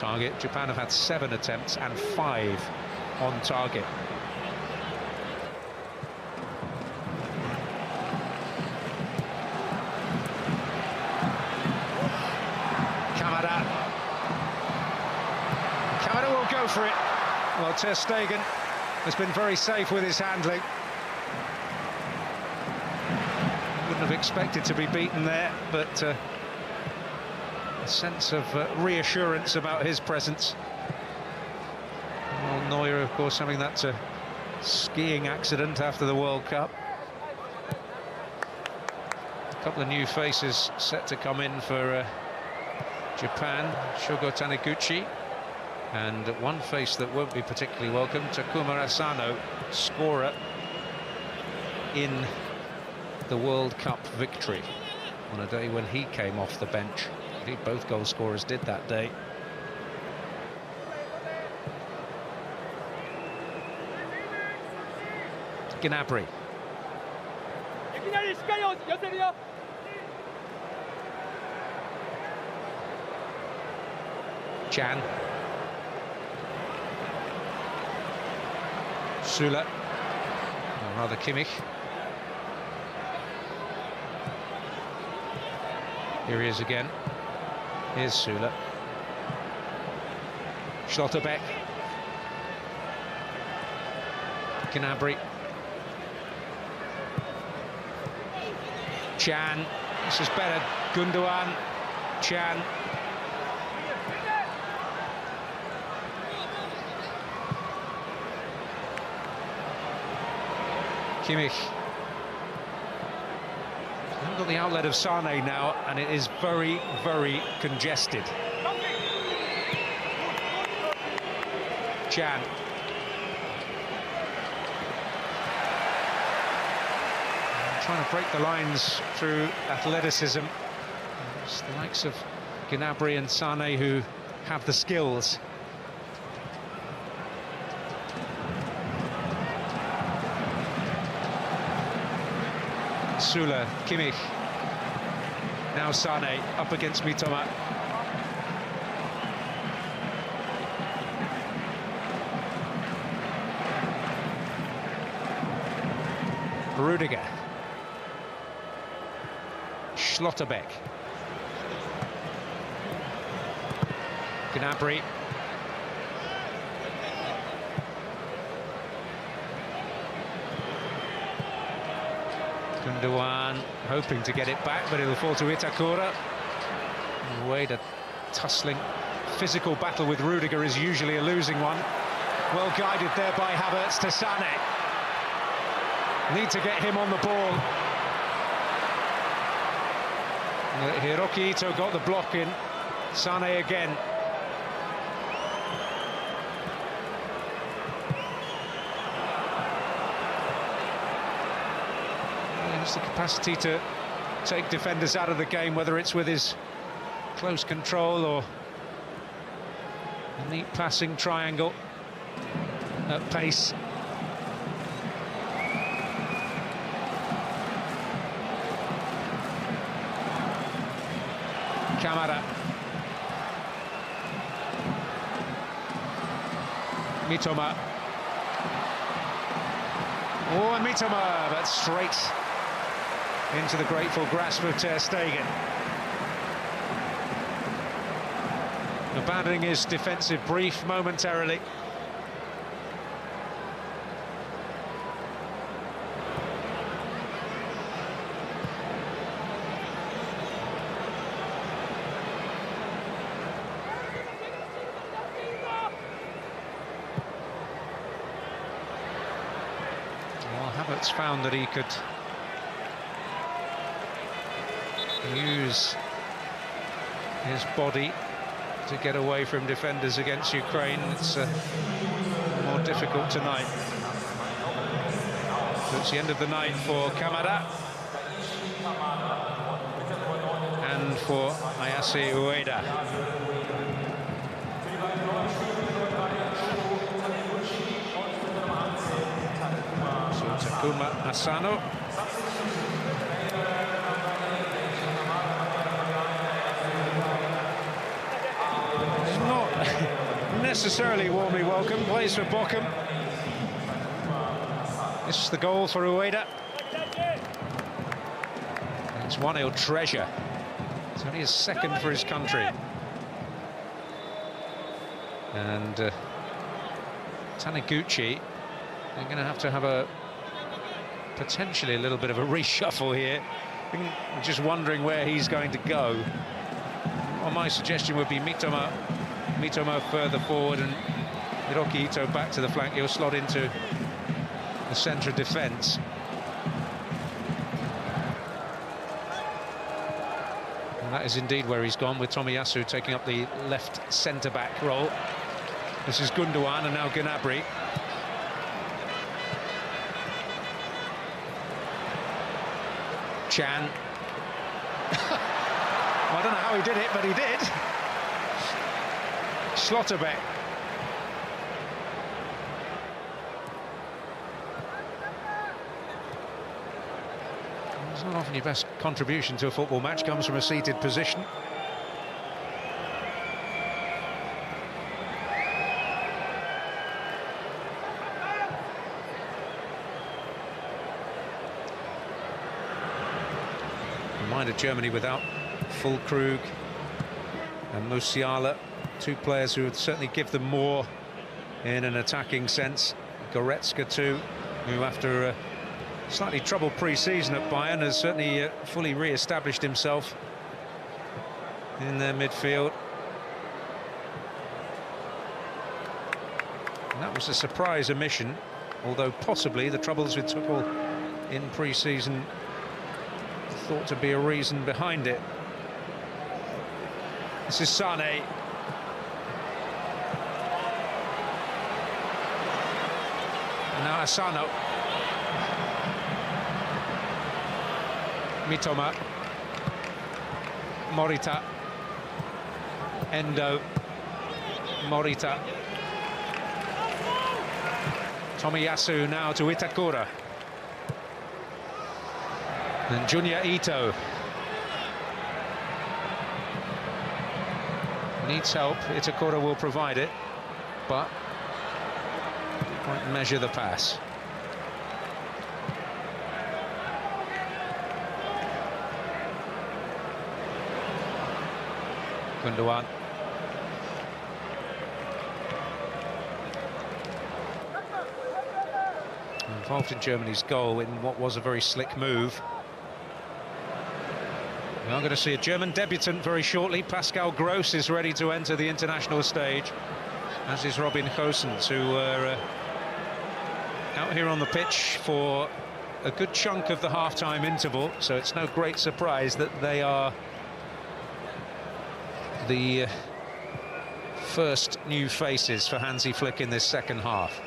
Target. Japan have had 7 attempts and 5 on target. Kamada will go for it. Well, Ter Stegen has been very safe with his handling. Wouldn't have expected to be beaten there, but a sense of reassurance about his presence. Well, Neuer, of course, having that skiing accident after the World Cup. A couple of new faces set to come in for Japan, Shogo Taniguchi, and one face that won't be particularly welcome, Takuma Asano, scorer in the World Cup victory on a day when he came off the bench. Indeed, both goal scorers did that day. Gnabry. Chan. Süle. Or rather Kimmich. Here he is again. Here's Süle. Schlotterbeck. Gnabry. Chan. This is better. Gundogan. Chan. Kimmich. Haven't got the outlet of Sane now, and it is very, very congested. Chan. Trying to break the lines through athleticism. It's the likes of Gnabry and Sane who have the skills. Süle, Kimmich. Now Sane up against Mitoma. Rudiger. Schlotterbeck. Gnabry. Gundogan hoping to get it back, but it'll fall to Itakura. Wade, a tussling physical battle with Rudiger is usually a losing one. Well guided there by Havertz to Sane. Need to get him on the ball. Hiroki Ito got the block in. Sane again. He has the capacity to take defenders out of the game, whether it's with his close control or a neat passing triangle at pace. Kamada. Mitoma. Oh, and Mitoma, but straight into the grateful grasp of Ter Stegen. Abandoning his defensive brief momentarily. Havertz found that he could use his body to get away from defenders against Ukraine. It's more difficult tonight. So it's the end of the night for Kamada and for Ayase Ueda. Takuma Asano. It's not necessarily warmly welcome, plays for Bochum. This is the goal for Ueda. It's one he'll treasure. It's only his second for his country. And Taniguchi, they're going to have a potentially a little bit of a reshuffle here. I'm just wondering where he's going to go. Well, my suggestion would be Mitoma further forward and Hiroki Ito back to the flank. He'll slot into the centre of defence. And that is indeed where he's gone, with Tomiyasu taking up the left centre-back role. This is Gundogan and now Gnabry. Chan. Well, I don't know how he did it, but he did. Schlotterbeck. It's not often your best contribution to a football match comes from a seated position. Reminded Germany without Füllkrug and Musiala, two players who would certainly give them more in an attacking sense. Goretzka too, who after a slightly troubled pre-season at Bayern has certainly fully re-established himself in their midfield. And that was a surprise omission, although possibly the troubles with Tuchel in pre-season thought to be a reason behind it. This is Sané. And now Asano. Mitoma. Morita. Endo. Morita. Tomiyasu now to Itakura. And Junya Ito needs help. Itakura will provide it, but won't measure the pass. Gundogan. Involved in Germany's goal in what was a very slick move. We are going to see a German debutant very shortly. Pascal Gross is ready to enter the international stage, as is Robin Gosens, who were out here on the pitch for a good chunk of the half-time interval, so it's no great surprise that they are the first new faces for Hansi Flick in this second half.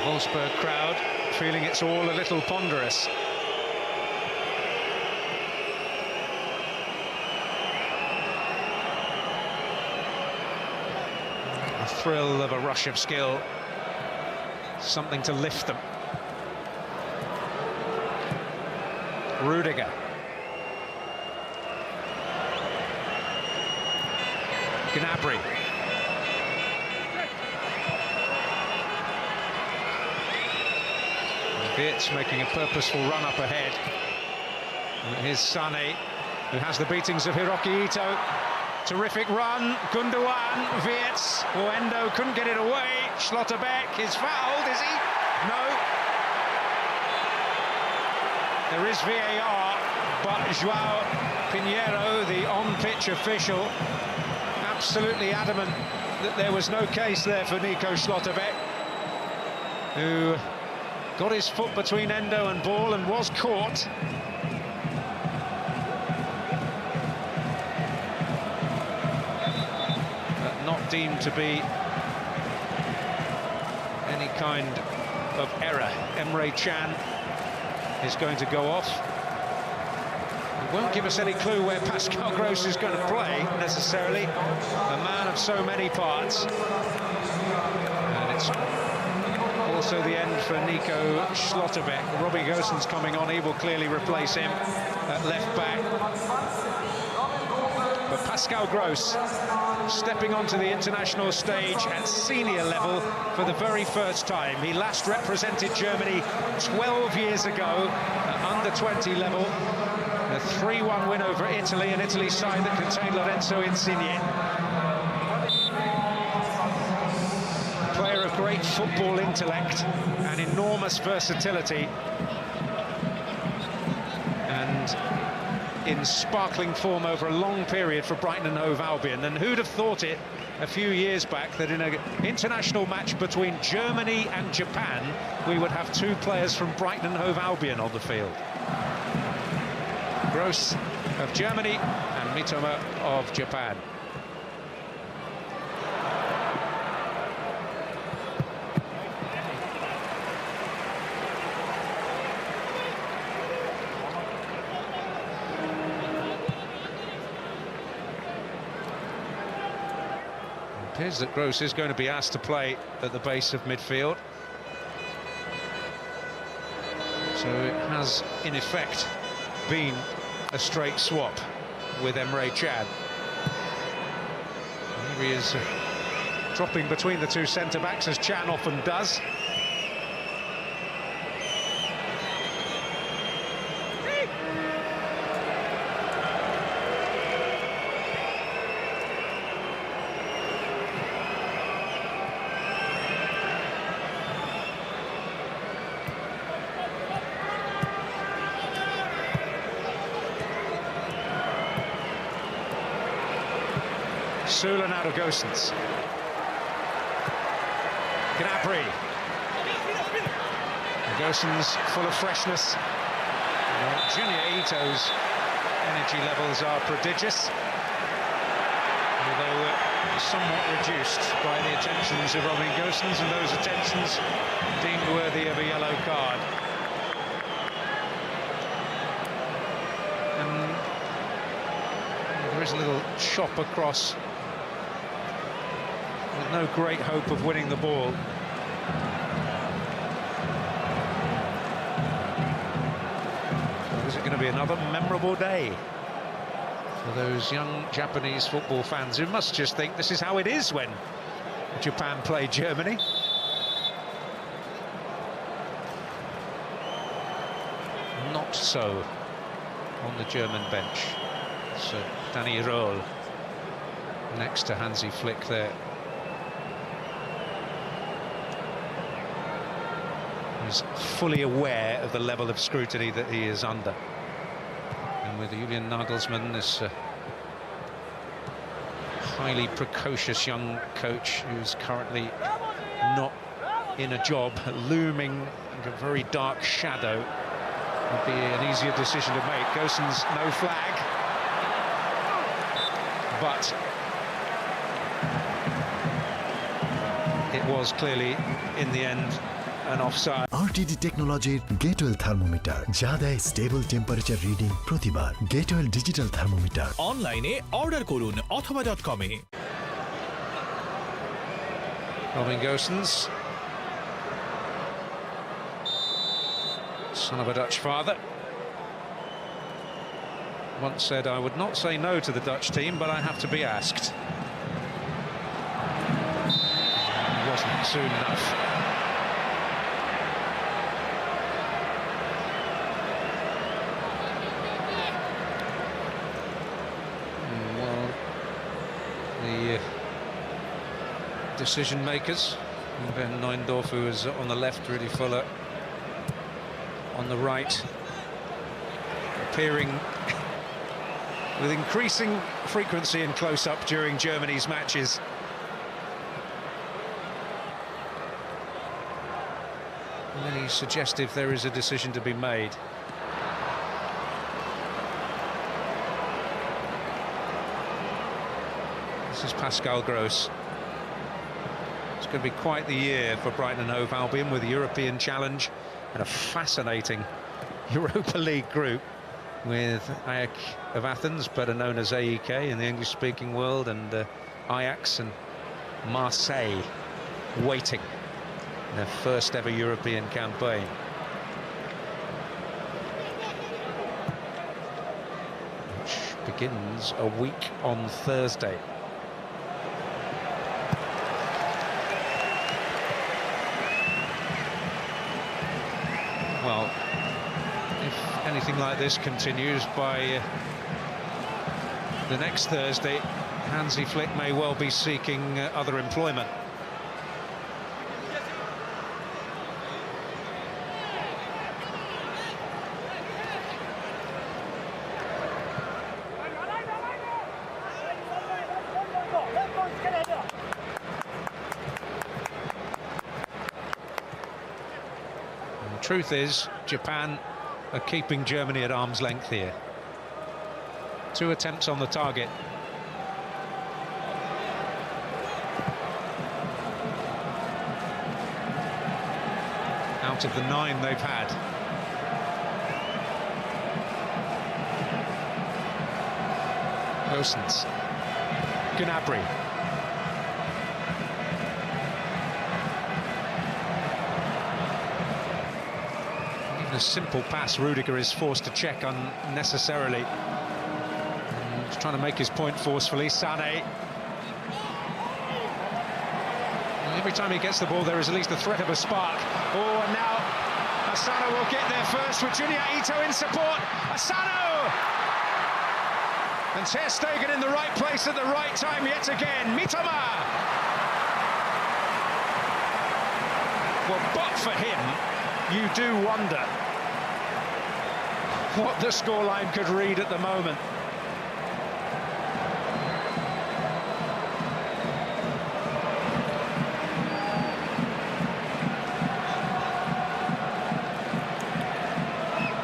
Wolfsburg crowd feeling it's all a little ponderous. A thrill of a rush of skill, something to lift them. Rudiger. Gnabry. It's making a purposeful run up ahead. And here's Sané, who has the beatings of Hiroki Ito. Terrific run. Gundogan, Wirtz. Endo couldn't get it away. Schlotterbeck is fouled, is he? No. There is VAR, but João Pinheiro, the on-pitch official, absolutely adamant that there was no case there for Nico Schlotterbeck, who got his foot between Endo and ball and was caught. But not deemed to be any kind of error. Emre Can is going to go off. It won't give us any clue where Pascal Gross is going to play, necessarily. A man of so many parts. And it's also the end for Nico Schlotterbeck. Robbie Gosens coming on, he will clearly replace him at left back. But Pascal Gross stepping onto the international stage at senior level for the very first time. He last represented Germany 12 years ago at under-20 level. A 3-1 win over Italy, an Italy side that contained Lorenzo Insigne. Player of great football intellect and enormous versatility. And in sparkling form over a long period for Brighton and Hove Albion. And who'd have thought it a few years back that in an international match between Germany and Japan, we would have two players from Brighton and Hove Albion on the field. Gross of Germany and Mitoma of Japan. It appears that Gross is going to be asked to play at the base of midfield. So it has, in effect, been a straight swap with Emre Can. Here he is dropping between the two centre-backs, as Can often does. Sula now to Gosens. Gnabry. Gosens full of freshness. Junior Ito's energy levels are prodigious, although somewhat reduced by the attentions of Robin Gosens, and those attentions deemed worthy of a yellow card. And there is a little chop across, with no great hope of winning the ball. So is it going to be another memorable day for those young Japanese football fans who must just think this is how it is when Japan play Germany? Not so on the German bench. So Danny Röhl next to Hansi Flick there. He's fully aware of the level of scrutiny that he is under. And with Julian Nagelsmann, this highly precocious young coach who's currently not in a job, looming like a very dark shadow, would be an easier decision to make. Gosens, no flag. But it was clearly, in the end, an offside. RTD টেকনোলজির Getwell thermometer যা দেয় stable temperature reading প্রতিবার। Getwell digital thermometer অনলাইনে order করুন অথবা .com-এ। Robin Gosens, son of a Dutch father, once said, "I would not say no to the Dutch team, but I have to be asked." It wasn't soon enough. Well, the decision makers, Ben Neundorf, who is on the left, really Fuller on the right, appearing with increasing frequency and close-up during Germany's matches. Really suggestive there is a decision to be made. This is Pascal Gross. It's going to be quite the year for Brighton and Hove Albion, with a European challenge and a fascinating Europa League group, with AEK of Athens, better known as AEK in the English-speaking world, and Ajax and Marseille waiting. their first ever European campaign. Which begins a week on Thursday. Well, if anything like this continues by the next Thursday, Hansi Flick may well be seeking other employment. Truth is, Japan are keeping Germany at arm's length here. 2 attempts on the target. Out of the 9 they've had. Gosens. Gnabry. A simple pass Rudiger is forced to check unnecessarily. He's trying to make his point forcefully. Sané. Every time he gets the ball there is at least the threat of a spark. Oh, and now Asano will get there first with Junya Ito in support. Asano! And Ter Stegen in the right place at the right time yet again. Mitoma! Well, but for him, you do wonder what the scoreline could read at the moment.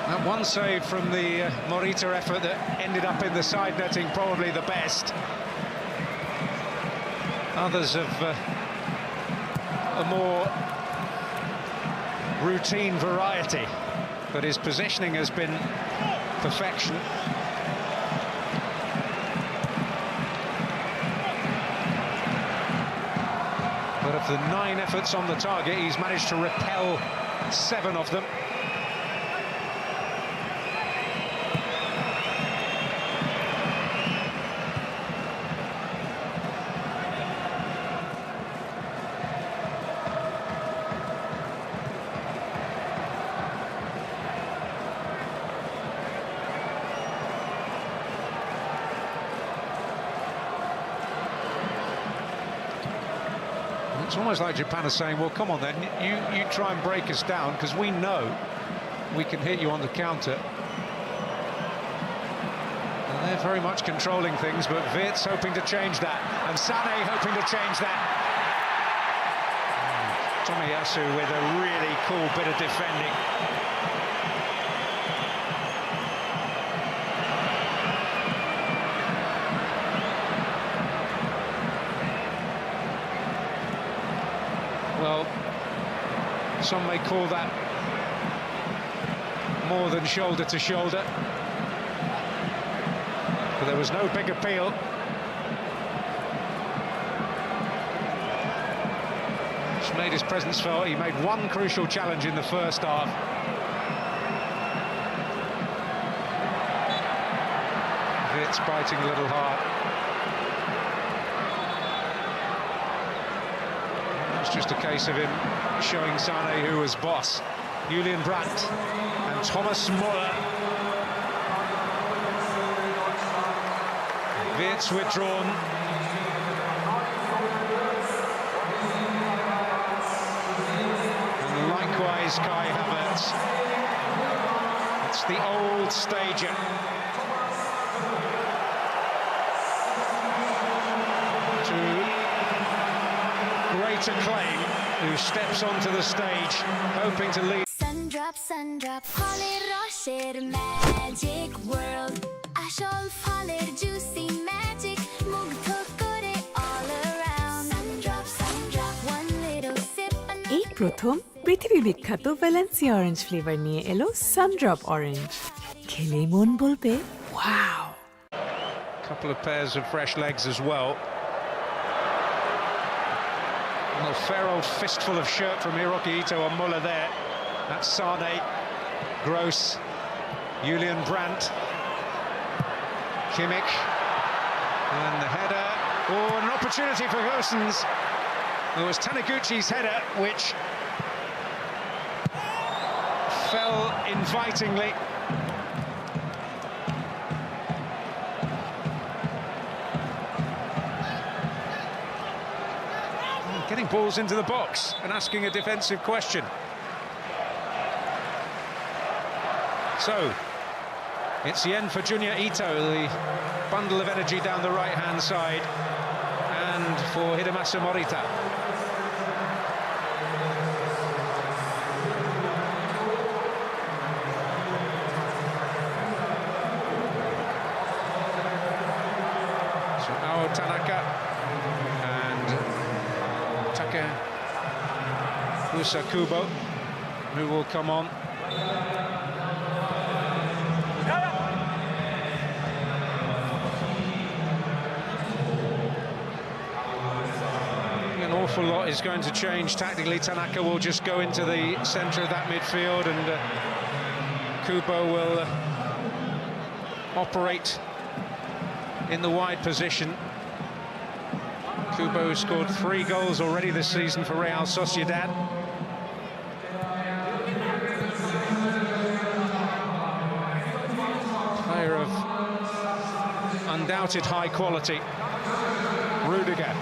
That one save from the Morita effort that ended up in the side netting, probably the best. Others of a more routine variety, but his positioning has been perfection. But of the 9 efforts on the target, he's managed to repel 7 of them. It's almost like Japan are saying, well, come on then, you try and break us down, because we know we can hit you on the counter. And they're very much controlling things, but Wirtz hoping to change that, and Sané hoping to change that. Tomiyasu with a really cool bit of defending. Well, some may call that more than shoulder to shoulder, but there was no big appeal. He's made his presence felt. He made one crucial challenge in the first half. Wirtz biting a little hard. It's just a case of him showing Sané who was boss. Julian Brandt and Thomas Muller. Wirtz withdrawn. And likewise Kai Havertz. It's the old stager. To acclaim, who steps onto the stage, hoping to lead. Sundrop, Holly Rocher, magic world. Ashol Holly, juicy magic. Mugthokore all around. Sundrop, one little sip. এই প্রথম পৃথিবী বিখ্যাত Valencia orange flavour নিয়ে এলো Sundrop orange. খেলেই মন বলবে wow. Couple of pairs of fresh legs as well. A fair old fistful of shirt from Hiroki Ito on Muller there. That's Sane, Gross, Julian Brandt, Kimmich, and the header. Oh, an opportunity for Gosens. It was Taniguchi's header, which fell invitingly. Getting balls into the box and asking a defensive question. So, it's the end for Junya Ito, the bundle of energy down the right-hand side, and for Hidemasa Morita. So Ao Tanaka and Takeusa Kubo, who will come on. An awful lot is going to change tactically. Tanaka will just go into the centre of that midfield, and Kubo will operate in the wide position. Kubo scored 3 goals already this season for Real Sociedad. Player of undoubted high quality. Rudiger.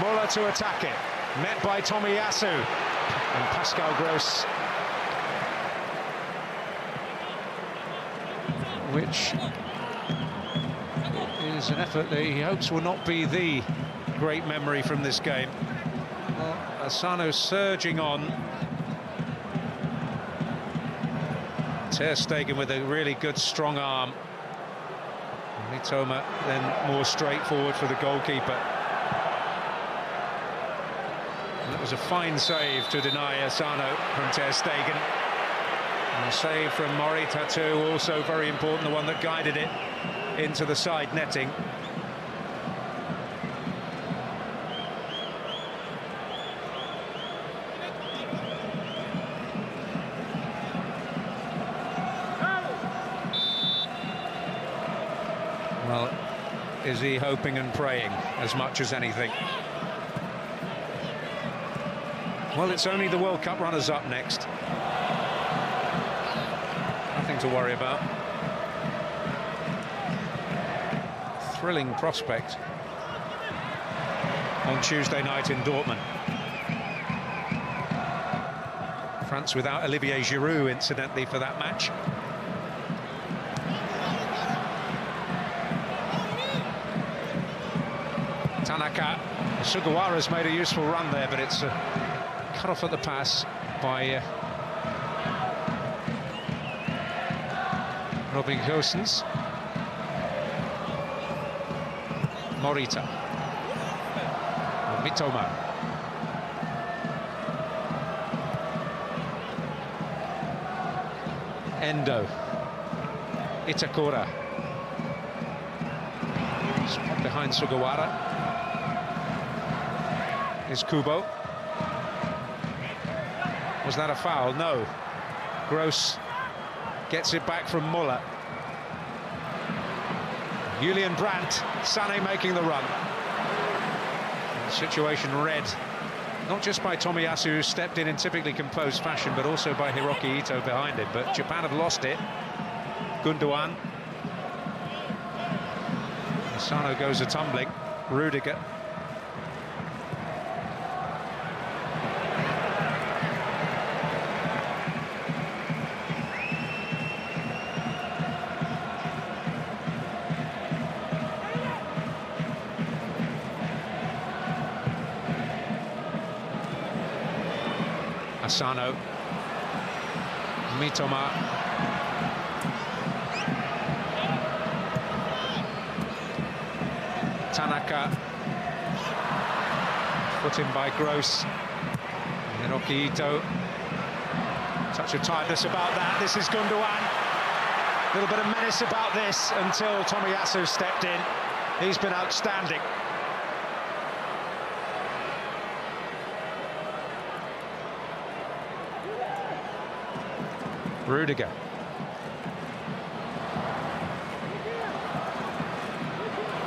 Muller to attack it. Met by Tomiyasu. And Pascal Gross. Which is an effort that he hopes will not be the great memory from this game. Well, Asano surging on. Ter Stegen with a really good strong arm. Mitoma then more straightforward for the goalkeeper. And that was a fine save to deny Asano from Ter Stegen. And a save from Morita too, also very important, the one that guided it into the side netting. Well, is he hoping and praying as much as anything? Well, it's only the World Cup runners-up next. Nothing to worry about. Thrilling prospect on Tuesday night in Dortmund. France without Olivier Giroud, incidentally, for that match. Tanaka. Sugawara's made a useful run there, but it's cut off at the pass by Robin Gosens. Morita. Mitoma. Endo. Itakura. Spot behind Sugawara. Is Kubo. Was that a foul? No. Gross gets it back from Muller. Julian Brandt, Sané making the run. Situation read, not just by Tomiyasu, who stepped in typically composed fashion, but also by Hiroki Ito behind him. But Japan have lost it. Gundogan. Asano goes a-tumbling. Rudiger. Asano, Mitoma, Tanaka, put in by Gross, Hiroki Ito, touch of tiredness about that. This is Gundogan, a little bit of menace about this until Tomiyasu stepped in. He's been outstanding. Rudiger.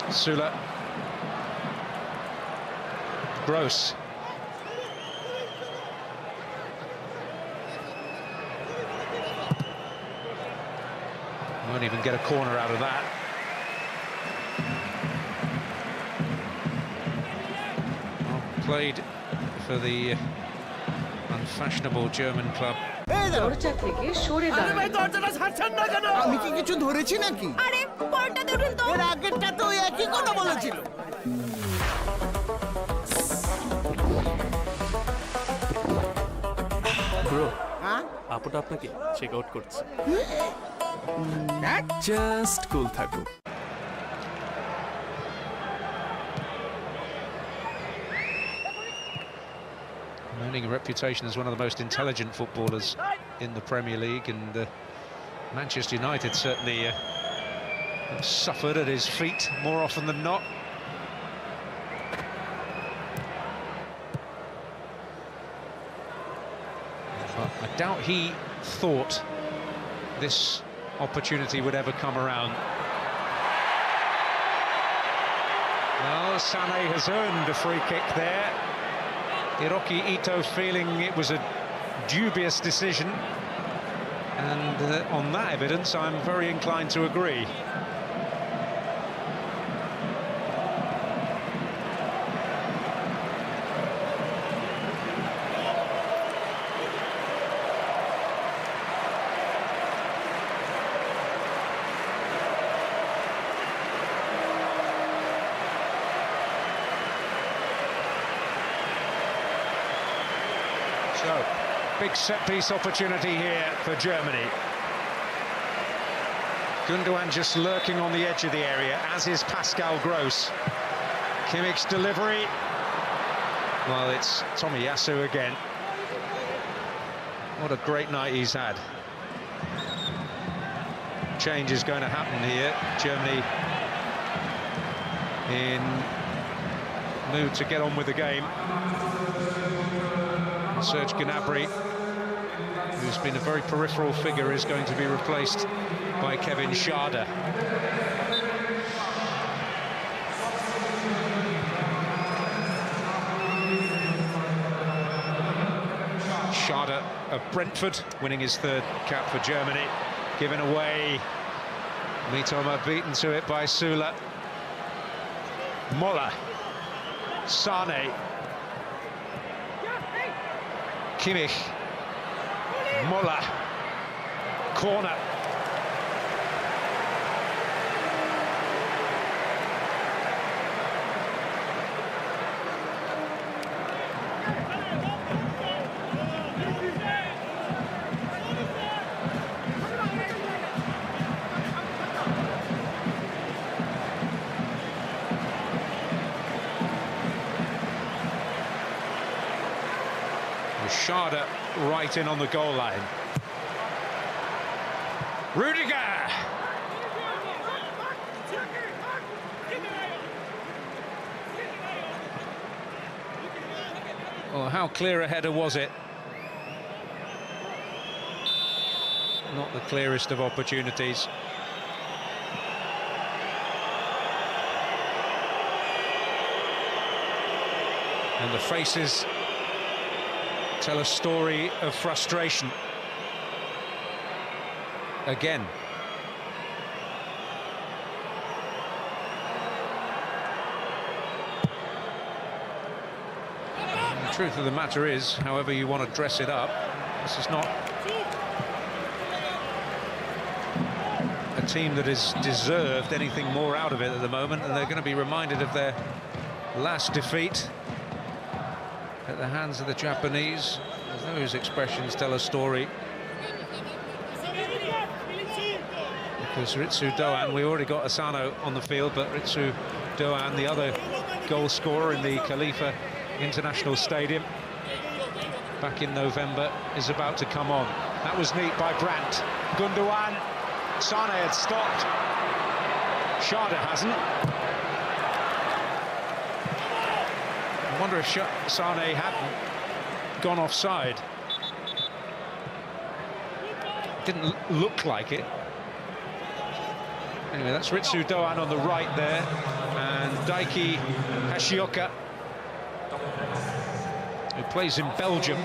Sula. Gross. Won't even get a corner out of that. Well played for the unfashionable German club. দরজা থেকে সরে দাঁড়ান। দরজাটা ছাড়ছেন না কেন? আমি কি কিছু ধরেছি নাকি? আরে পর্দাতে উঠুন তো। এর আগেরটা তো একই কথা বলেছিল। ব্রো, হ্যাঁ? আপুটা আপনাকে চেক আউট করছে। জাস্ট কুল থাকো। Earning a reputation as one of the most intelligent footballers in the Premier League, and Manchester United certainly have suffered at his feet more often than not. But I doubt he thought this opportunity would ever come around. Well, Sané has earned a free kick there. Hiroki Ito feeling it was a dubious decision, and on that evidence I'm very inclined to agree. So, big set-piece opportunity here for Germany. Gundogan just lurking on the edge of the area, as is Pascal Gross. Kimmich's delivery. Well, it's Tomiyasu again. What a great night he's had. Change is going to happen here. Germany in mood to get on with the game. Serge Gnabry, who's been a very peripheral figure, is going to be replaced by Kevin Schade. Schade of Brentford, winning his third cap for Germany, given away. Mitoma beaten to it by Sula. Moller. Sané. Kimmich, Moller, corner. Schade right in on the goal line. Rudiger! Oh, how clear a header was it? Not the clearest of opportunities. And the faces tell a story of frustration. Again. The truth of the matter is, however you want to dress it up, this is not a team that has deserved anything more out of it at the moment, and they're going to be reminded of their last defeat at the hands of the Japanese. Those expressions tell a story. Because Ritsu Doan, we already got Asano on the field, but Ritsu Doan, the other goal scorer in the Khalifa International Stadium back in November, is about to come on. That was neat by Brandt. Gundogan, Sane had stopped. Schade hasn't. I wonder if Sane hadn't gone offside. didn't look like it. Anyway, that's Ritsu Doan on the right there, and Daiki Hashioka, who plays in Belgium.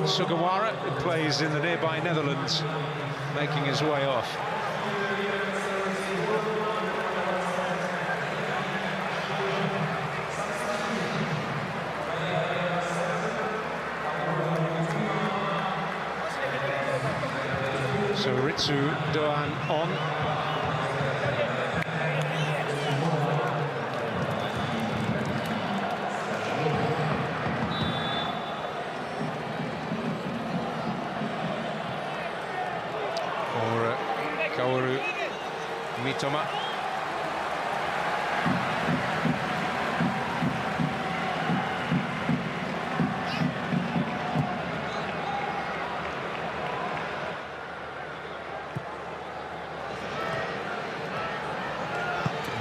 Sugawara, who plays in the nearby Netherlands, making his way off. So Ritsu Doan on. For Kaoru Mitoma.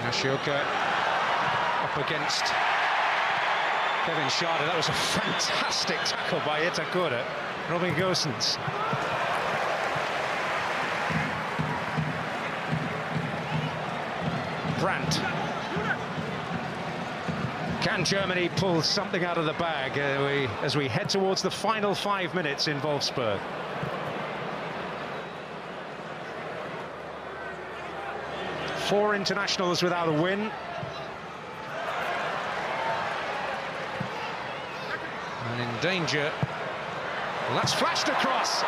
Nishioka up against Kevin Schade. That was a fantastic tackle by Itakura. Robin Gosens. Brandt. Can Germany pull something out of the bag as we head towards the final 5 minutes in Wolfsburg? Four internationals without a win. And in danger. Well, that's flashed across.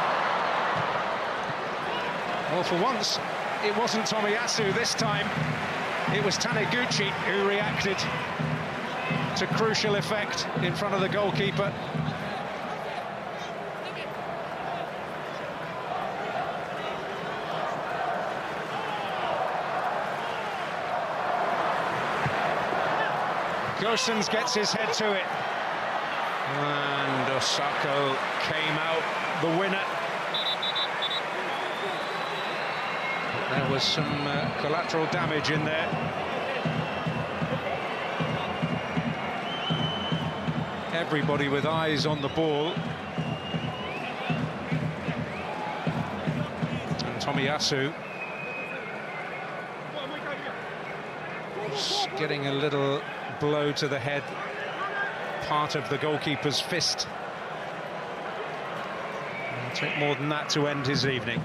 Well, for once, it wasn't Tomiyasu this time. It was Taniguchi who reacted to crucial effect in front of the goalkeeper. Gosens gets his head to it. And Osako came out the winner. There was some collateral damage in there. Everybody with eyes on the ball. And Tomiyasu just getting a little blow to the head, part of the goalkeeper's fist. It'll take more than that to end his evening.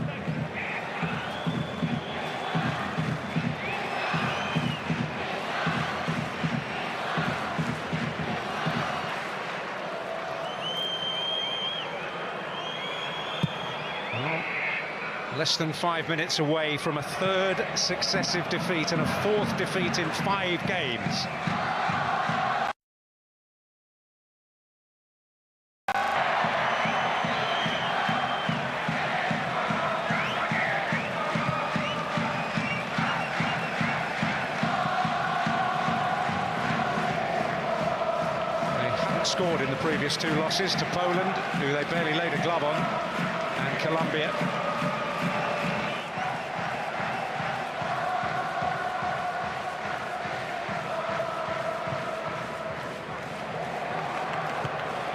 Less than 5 minutes away from a third successive defeat and a fourth defeat in 5 games. They hadn't scored in the previous 2 losses to Poland, who they barely laid a glove on, and Colombia.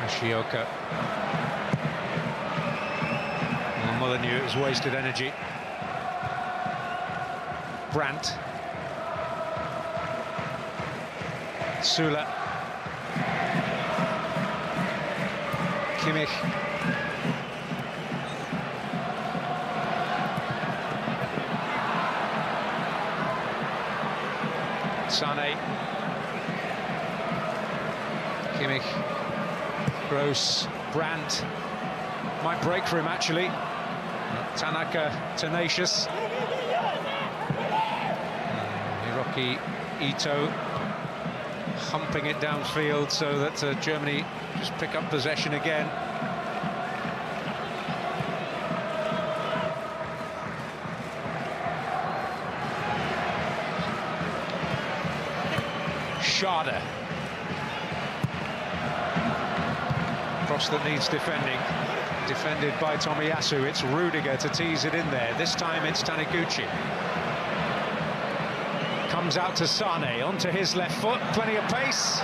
Shioka. Well, Muller knew it was wasted energy. Brandt. Sula. Kimmich. Sane. Kimmich. Gross, Brandt, might break for him actually. Tanaka tenacious. Hiroki Ito humping it downfield so that Germany just pick up possession again. Schade. Cross that needs defending. Defended by Tomiyasu. It's Rudiger to tease it in there. This time it's Taniguchi. Comes out to Sane, onto his left foot. Plenty of pace.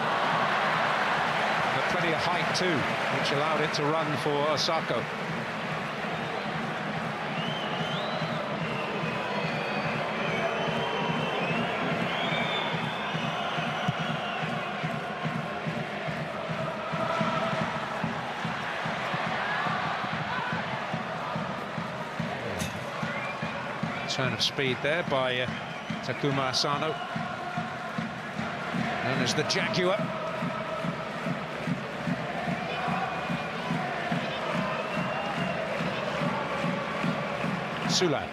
But plenty of height too, which allowed it to run for Osako. Turn of speed there by Takuma Asano, known as the Jaguar. Sula,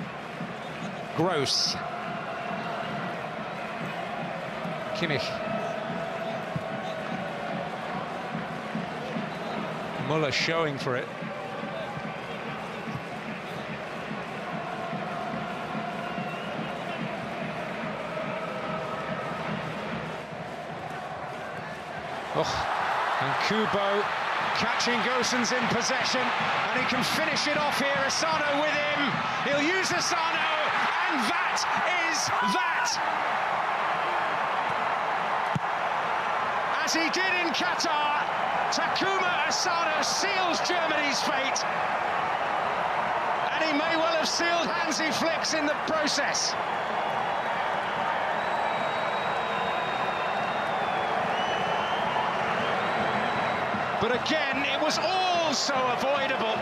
Gross, Kimmich, Muller showing for it. And Kubo catching Gosens in possession, and he can finish it off here. Asano with him, he'll use Asano, and that is that! As he did in Qatar, Takuma Asano seals Germany's fate, and he may well have sealed Hansi Flick's in the process. But again, it was all so avoidable.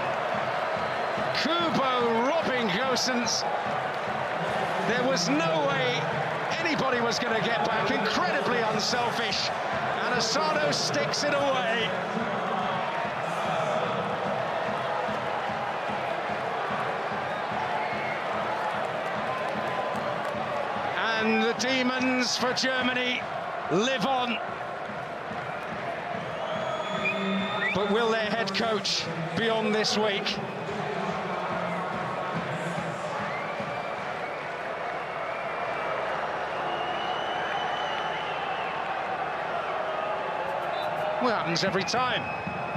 Kubo robbing Gosens. There was no way anybody was going to get back. Incredibly unselfish. And Asano sticks it away. And the demons for Germany live on. But will their head coach be on this week? Well, it happens every time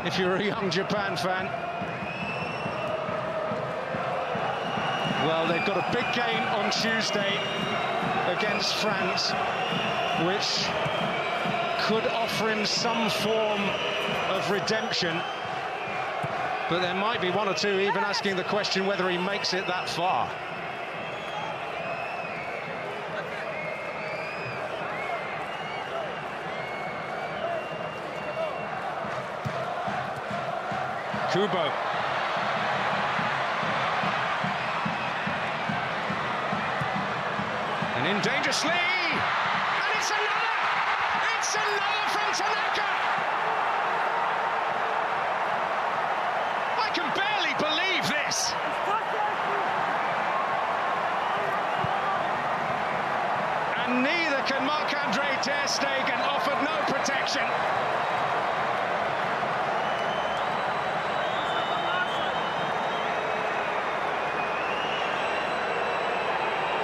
if you're a young Japan fan. Well, they've got a big game on Tuesday against France, which could offer him some form of redemption, but there might be one or two even asking the question whether he makes it that far. Kubo. And in dangerously, and it's another! It's another from Tanaka! I can barely believe this! And neither can Marc-Andre ter Stegen, offered no protection.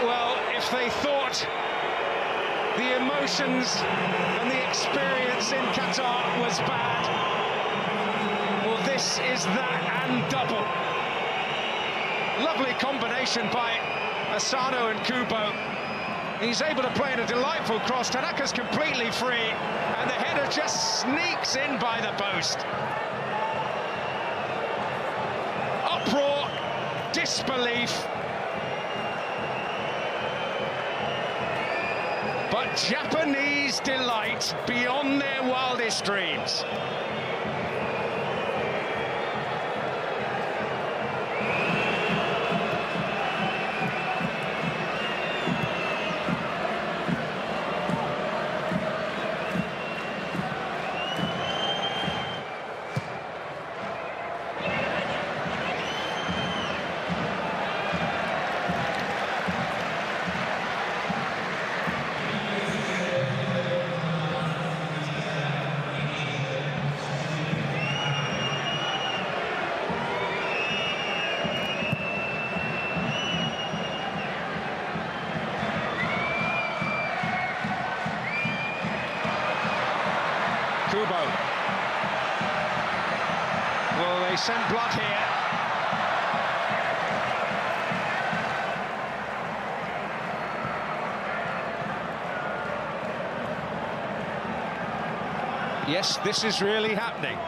Well, if they thought the emotions and the experience in Qatar was bad, well, this is that and double. Lovely combination by Asano and Kubo. He's able to play in a delightful cross. Tanaka's completely free, and the header just sneaks in by the post. Uproar, disbelief. But Japanese delight beyond their wildest dreams. Kubo. Well, they sent blood here. Yes, this is really happening.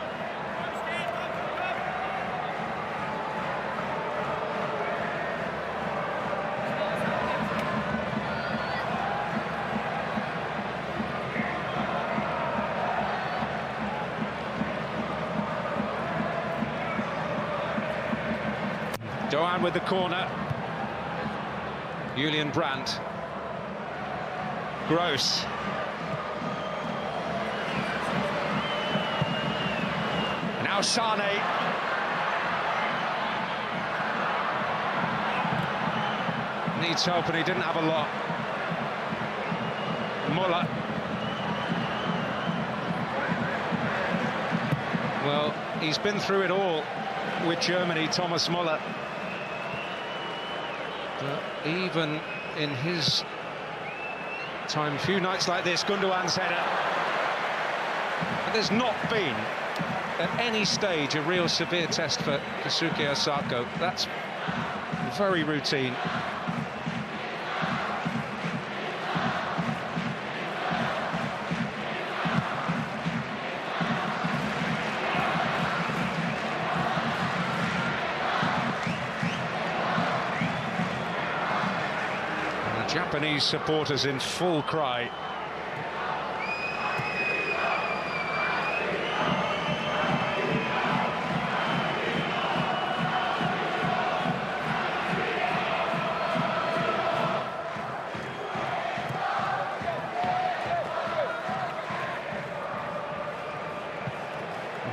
Doan with the corner. Julian Brandt. Gross. Now Sane. Needs help and he didn't have a lot. Muller. Well, he's been through it all with Germany, Thomas Muller. But even in his time, few nights like this, Gundogan's header. But there's not been, at any stage, a real severe test for Keisuke Osako. That's very routine. Japanese supporters in full cry.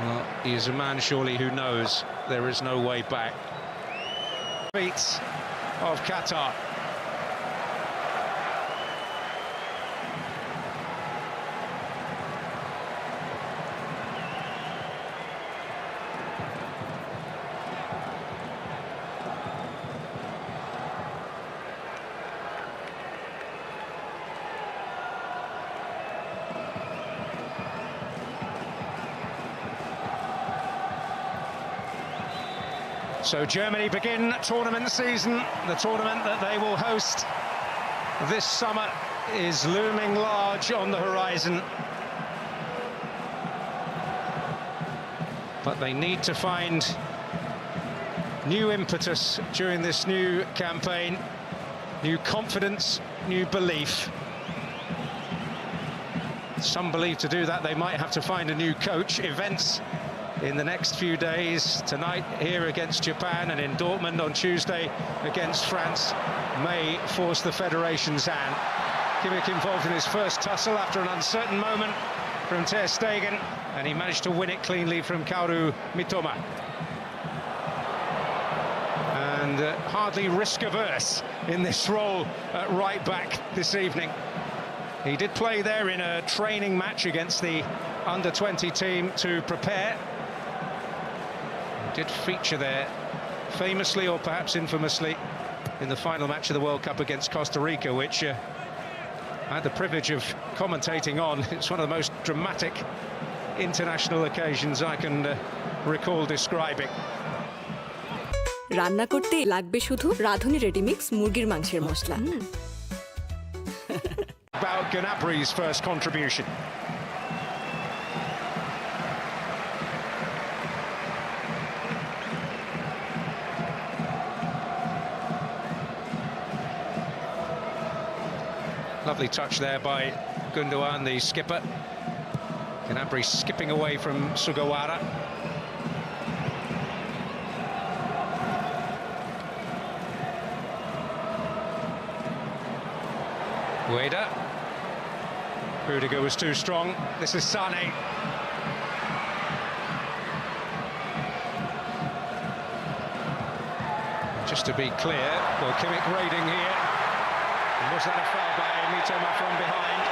Well, he is a man surely who knows there is no way back. Feet of Qatar. So Germany begin tournament season. The tournament that they will host this summer is looming large on the horizon. But they need to find new impetus during this new campaign, new confidence, new belief. Some believe to do that they might have to find a new coach. Events in the next few days, tonight here against Japan and in Dortmund on Tuesday against France, may force the federation's hand. Kimmich involved in his first tussle after an uncertain moment from Ter Stegen, and he managed to win it cleanly from Kaoru Mitoma. And hardly risk-averse in this role at right-back this evening. He did play there in a training match against the under-20 team to prepare. Did feature there, famously or perhaps infamously, in the final match of the World Cup against Costa Rica, which I had the privilege of commentating on. It's one of the most dramatic international occasions I can recall describing. রান্না করতে লাগবে শুধু রাঁধুনি ready mix মুরগির মাংসের মশলা। About Gnabry's first contribution. Lovely touch there by Gundogan, the skipper. Gnabry skipping away from Sugawara. Ueda. Rudiger was too strong. This is Sane. Just to be clear, well, Kimmich raiding here. Was that a foul by Mitoma from behind?